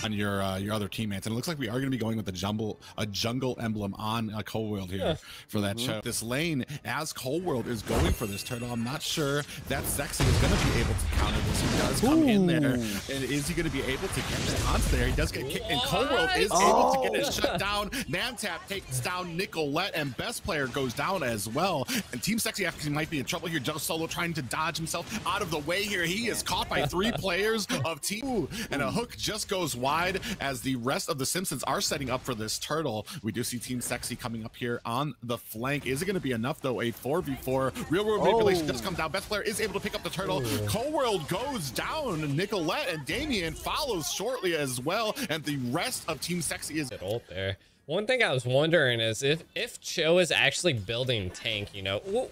on your other teammates, and it looks like we are going to be going with a jungle emblem on Cold World here for that show. This lane, as Cold World is going for this turtle, I'm not sure that Sexi is going to be able to counter this. He does come in there, and is he going to be able to get that onto there? He does get kicked, and Cold World is able to get it shut down. Mantap takes down Nicolette, and Best Player goes down as well. And Team Sexi actually might be in trouble here. Just Solo trying to dodge himself out of the way here. He is caught by 3 players of Team, and a hook just goes wide as the rest of the Simpsons are setting up for this turtle. We do see Team Sexi coming up here on the flank. Is it going to be enough though? A 4v4. Real world manipulation does come down. Best Player is able to pick up the turtle. Cold World goes down. Nicolette and Damien follows shortly as well, and the rest of Team Sexi is old there. One thing I was wondering is if Cho is actually building tank, you know.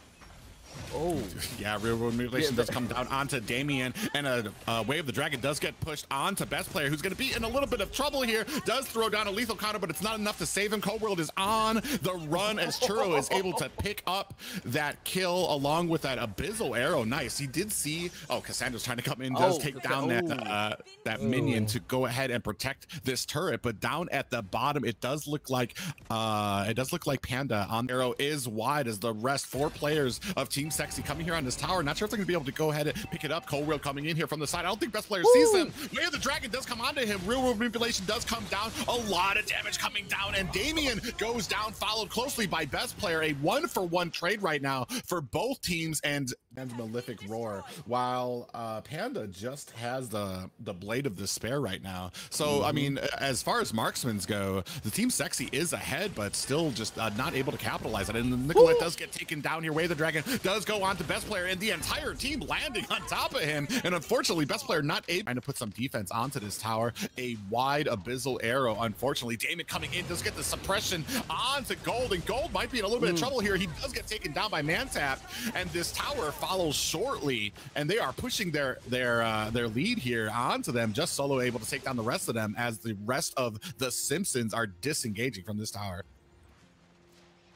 Yeah, real world manipulation does come down onto Damien, and a Way of the Dragon does get pushed onto Best Player, who's going to be in a little bit of trouble here. Does throw down a lethal counter, but it's not enough to save him. Cold World is on the run as Churro is able to pick up that kill along with that abyssal arrow. Nice. He did see, Cassandra's trying to come in, does take down that minion to go ahead and protect this turret, but down at the bottom, it does look like Panda on arrow is wide as the rest 4 players of Team Sexi coming here on this tower. Not sure if they're gonna be able to go ahead and pick it up. Cold World coming in here from the side. I don't think Best Player sees them. Way of the Dragon does come onto him. Real world manipulation does come down. A lot of damage coming down, and Damien goes down, followed closely by Best Player. A 1-for-1 trade right now for both teams, and Malefic Roar, while Panda just has the Blade of Despair right now. So I mean, as far as marksmans go, the Team Sexi is ahead, but still just not able to capitalize on it. And Nicolette does get taken down here. Way of the Dragon does go on to Best Player, and the entire team landing on top of him. And unfortunately, Best Player not able to put some defense onto this tower. A wide abyssal arrow. Unfortunately, Damon coming in does get the suppression onto Gold, and Gold might be in a little bit of trouble here. He does get taken down by Mantap, and this tower follows shortly, and they are pushing their lead here onto them. Just Solo able to take down the rest of them as the rest of the Simpsons are disengaging from this tower.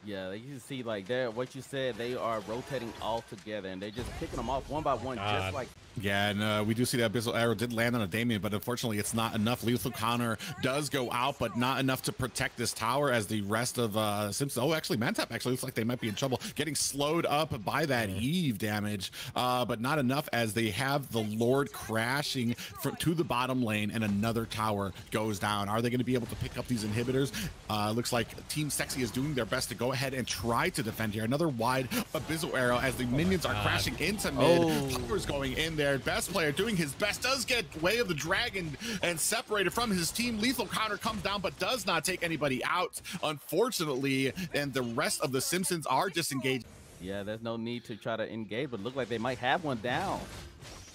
Yeah, you can see like what you said, they are rotating all together, and they're just picking them off one by one, just like. Yeah, and we do see that abyssal arrow did land on a Damien, but unfortunately it's not enough. Lethal counter does go out, but not enough to protect this tower as the rest of Simpsons. Oh, actually, Mantap actually looks like they might be in trouble, getting slowed up by that Eve damage, but not enough as they have the Lord crashing to the bottom lane, and another tower goes down. Are they going to be able to pick up these inhibitors? Looks like Team Sexi is doing their best to go ahead and try to defend here. Another wide abyssal arrow as the minions are crashing into mid. Power's going in there. Best Player doing his best, does get Way of the Dragon and separated from his team. Lethal counter comes down, but does not take anybody out, unfortunately, and the rest of the Simpsons are disengaged. Yeah, there's no need to try to engage, but look like they might have one down.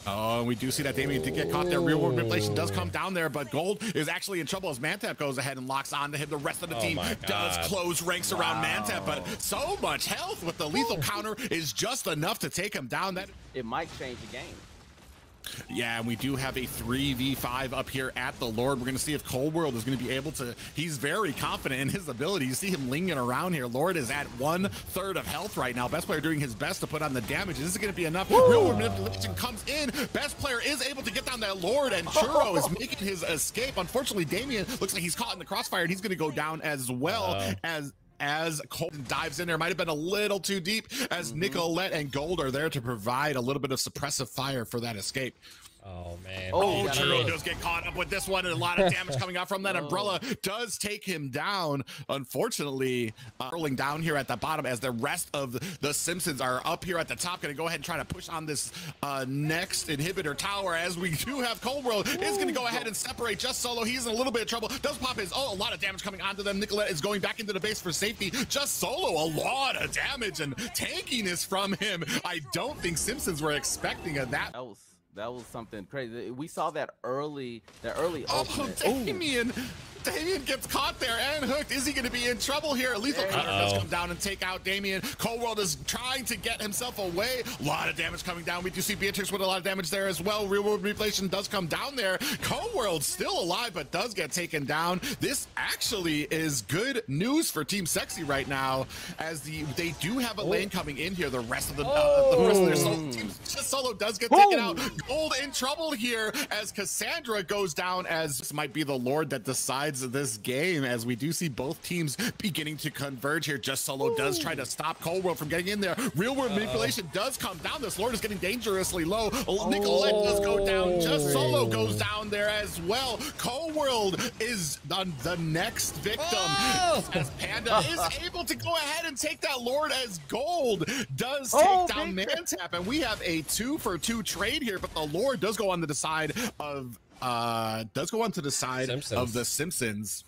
Oh, we do see that Damien did get caught there. Real world manipulation does come down there, but Gold is actually in trouble as Mantap goes ahead and locks onto him. The rest of the team does close ranks around Mantap, but so much health with the lethal counter is just enough to take him down. That it might change the game. Yeah, and we do have a 3v5 up here at the Lord. We're going to see if Cold World is going to be able to. He's very confident in his ability. You see him lingering around here. Lord is at 1/3 of health right now. Best Player doing his best to put on the damage. This is going to be enough. Real world manipulation comes in. Best Player is able to get down that Lord, and Churro is making his escape. Unfortunately, Damien looks like he's caught in the crossfire, and he's going to go down as well as Colton dives in there. Might have been a little too deep as Nicolette and Gold are there to provide a little bit of suppressive fire for that escape. Oh man. Oh, Churro does get caught up with this one, and a lot of damage coming out from that umbrella does take him down. Unfortunately, rolling down here at the bottom as the rest of the Simpsons are up here at the top. Going to go ahead and try to push on this next inhibitor tower, as we do have Cold World is going to go ahead and separate Just Solo. He's in a little bit of trouble. Does pop his, a lot of damage coming onto them. Nicolette is going back into the base for safety. Just Solo, a lot of damage and tankiness from him. I don't think Simpsons were expecting that. That was something crazy. We saw that early Oh, Damien Damien gets caught there and hooked. Is he going to be in trouble here? Lethal Cutter does come down and take out Damien. Cold World is trying to get himself away. A lot of damage coming down. We do see Beatrix with a lot of damage there as well. Real World Manipulation does come down there. Cold World still alive, but does get taken down. This actually is good news for Team Sexy right now, as they do have a lane coming in here. The rest of the rest of their Team Solo does get taken out. Gold in trouble here as Cassandra goes down, as this might be the Lord that decides this game, as we do see both teams beginning to converge here. Just Solo does try to stop Cold World from getting in there. Real World Manipulation does come down. This Lord is getting dangerously low. Nicolette does go down. Just Solo goes down there as well. Cold World is the next victim, as Panda is able to go ahead and take that Lord, as Gold does take down Mantap, and we have a 2-for-2 trade here, but the Lord does go on the side of Simpsons. of the Simpsons.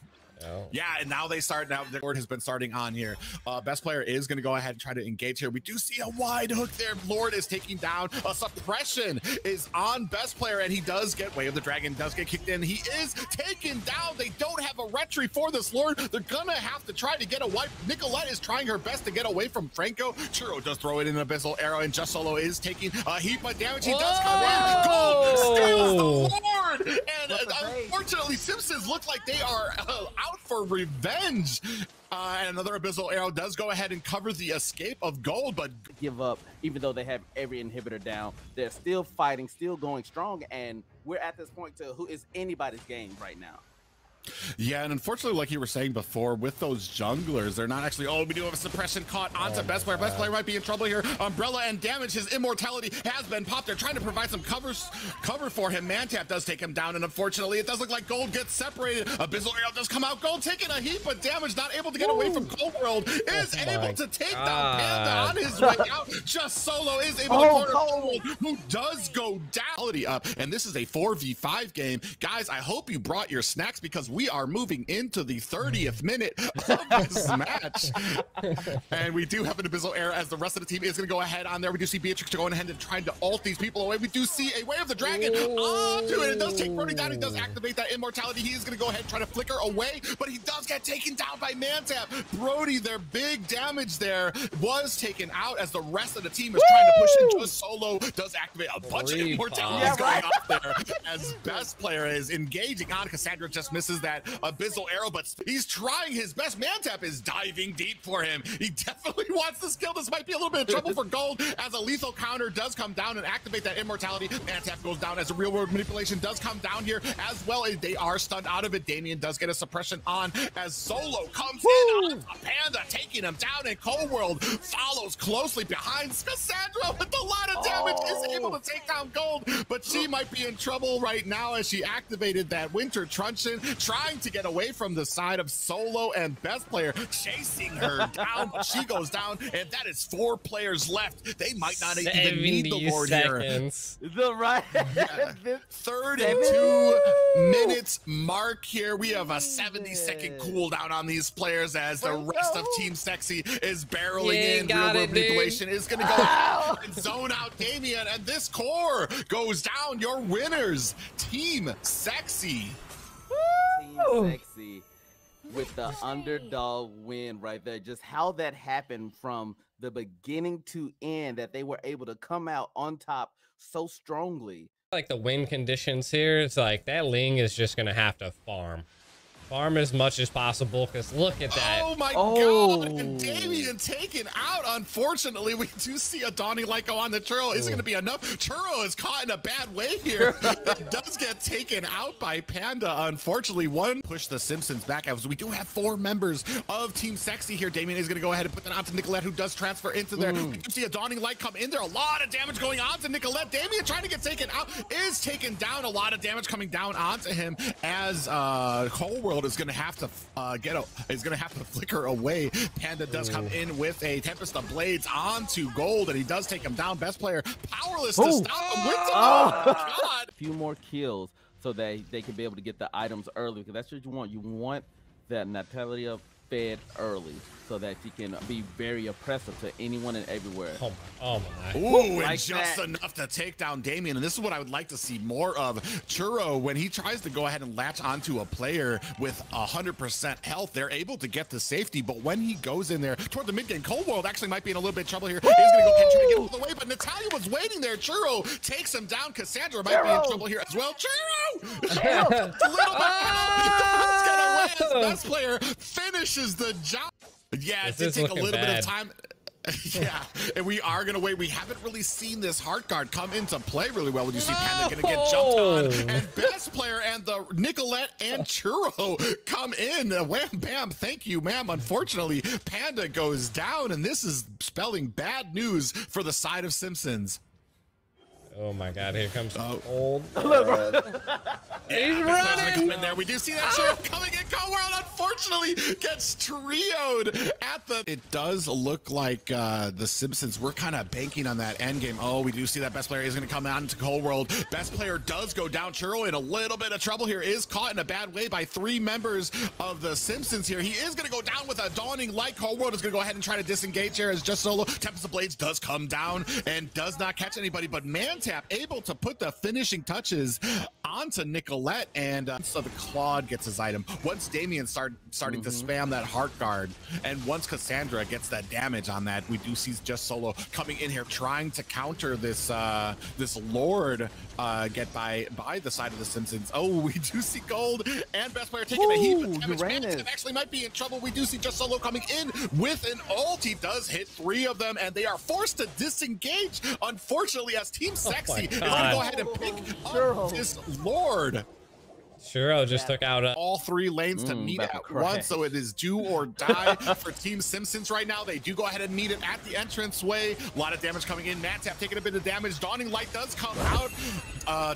Yeah, and now they start. Now the Lord has been starting on here. Best player is going to go ahead and try to engage here. We do see a wide hook there. Lord is taking down. A suppression is on best player, and he does get Way of the Dragon, does get kicked in. He is taken down. They don't have a retry for this Lord. They're gonna have to try to get a wipe. Nicolette is trying her best to get away from Franco. Churro does throw it in an Abyssal Arrow, and Just Solo is taking a heap of damage. He does come in. Gold steals the Lord, and unfortunately, Simpsons look like they are out for revenge. And another Abyssal Arrow does go ahead and cover the escape of Gold, but give up, even though they have every inhibitor down. They're still fighting, still going strong, and we're at this point to who is anybody's game right now. Yeah, and unfortunately, like you were saying before, with those junglers, they're not actually. Oh, we do have a suppression caught onto Best Player. Best Player might be in trouble here. Umbrella and damage. His immortality has been popped. They're trying to provide some cover for him. Mantap does take him down, and unfortunately, it does look like Gold gets separated. Abyssal Arrow does come out. Gold taking a heap of damage, not able to get away from Cold World. Is able to take down Panda on his way out. Just Solo is able to corner Cold World, who does go down. Up, and this is a 4v5 game. Guys, I hope you brought your snacks, because we are moving into the 30th minute of this match. And we do have an Abyssal Arrow, as the rest of the team is going to go ahead on there. We do see Beatrix going ahead and trying to ult these people away. We do see a Way of the Dragon onto it. It does take Brody down. He does activate that immortality. He is going to go ahead and try to flicker away, but he does get taken down by Mantap. Brody, their big damage there, was taken out, as the rest of the team is trying to push in. Just Solo does activate a bunch of immortalities going up there, as Best Player is engaging on. Cassandra just misses that Abyssal Arrow, but he's trying his best. Mantap is diving deep for him. He definitely wants this kill. This might be a little bit of trouble for Gold, as a lethal counter does come down and activate that immortality. Mantap goes down, as a Real World Manipulation does come down here as well. They are stunned out of it. Damien does get a suppression on, as Solo comes in on Panda, taking him down, and Cold World follows closely behind. Cassandra with a lot of damage is able to take down Gold, but she might be in trouble right now, as she activated that Winter Truncheon, trying to get away from the side of Solo, and Best Player chasing her down, but she goes down, and that is 4 players left. They might not even need the Lord seconds. Here. The right 32 minutes mark here. We have a 70-second cooldown on these players, as the rest of Team Sexy is barreling in. Real World Manipulation is going to go ahead and zone out Damien, and this core goes down. Your winners, Team Sexy. Team Sexy with the underdog win right there. Just how that happened from the beginning to end, that they were able to come out on top so strongly. Like the win conditions here, it's like that Ling is just gonna have to farm as much as possible, because look at that. Oh my god, and Damien taken out. Unfortunately, we do see a Donnie Lyko on the Churro. Isn't going to be enough. Churro is caught in a bad way here. It does get taken out by Panda. Unfortunately, one push the Simpsons back, as we do have 4 members of Team Sexy here. Damien is going to go ahead and put that onto Nicolette, who does transfer into there. We do see a Dawning Light come in there. A lot of damage going on to Nicolette. Damien trying to get taken out, is taken down. A lot of damage coming down onto him, as Cold World is going to have to flicker away. Panda does come in with a Tempest of Blades onto Gold, and he does take him down. Best Player powerless to stop him. Oh god! A few more kills so that they can be able to get the items early, because that's what you want. You want that Natalia fed early so that she can be very oppressive to anyone and everywhere. Oh my. Ooh, Like and just that. enough to take down Damien. And this is what I would like to see more of. Churro, when he tries to go ahead and latch onto a player with 100% health, they're able to get to safety. But when he goes in there toward the mid game, Cold World actually might be in a little bit of trouble here. He's going to go try to get out of the way, but Natalia was waiting there. Churro takes him down. Cassandra might be in trouble here as well. Churro! Little does get away as best player finishes the job. Yeah, it did take a little bit of time. Yeah, and we are going to wait. We haven't really seen this heart guard come into play really well when you see Panda going to get jumped on. And best player and the Nicolette and Churro come in. Wham, bam, thank you, ma'am. Unfortunately, Panda goes down, and this is spelling bad news for the side of Simpsons. Oh my God! Here comes old. He's running. In there, we do see that Churro coming in. Cold World unfortunately gets trioed at the. It does look like the Simpsons. We're kind of banking on that end game. Oh, we do see that best player is going to come out into Cold World. Best player does go down. Churro in a little bit of trouble here. Is caught in a bad way by 3 members of the Simpsons here. He is going to go down with a dawning light. Cold World is going to go ahead and try to disengage here as just solo. Tempest of Blades does come down and does not catch anybody, but Mantap able to put the finishing touches onto Nicolette, and so the Claude gets his item. Once Damien starting to spam that heart guard, and once Cassandra gets that damage on that, we do see Just Solo coming in here trying to counter this this Lord get by the side of the Simpsons. Oh, we do see Gold and best player taking a heap of damage. Mantap actually might be in trouble. We do see Just Solo coming in with an ult. He does hit 3 of them, and they are forced to disengage, unfortunately, as Team Sexy is going to go ahead and pick up this Lord. Churro just took out all 3 lanes to meet at once, so it is do or die for Team Simpsons right now. They do go ahead and meet it at the entranceway. A lot of damage coming in. Mantap taking a bit of damage. Dawning Light does come out.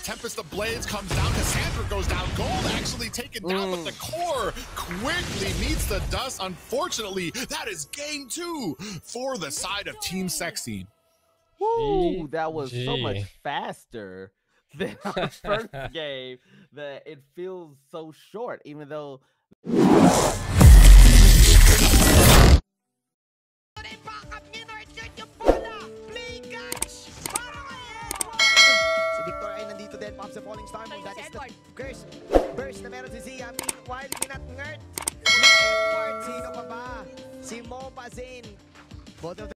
Tempest of Blades comes down. Cassandra goes down. Gold actually taken down, but the core quickly meets the dust. Unfortunately, that is game 2 for the side of Team Sexy. Woo, that was so much faster than our first game that it feels so short, even though Victor ay nandito din, Pops the Falling Star Moon. That is the curse burst na meron si Zia. Meanwhile, minat-ngert ni Edward. Sino pa ba? Si Mo Bazin. Both of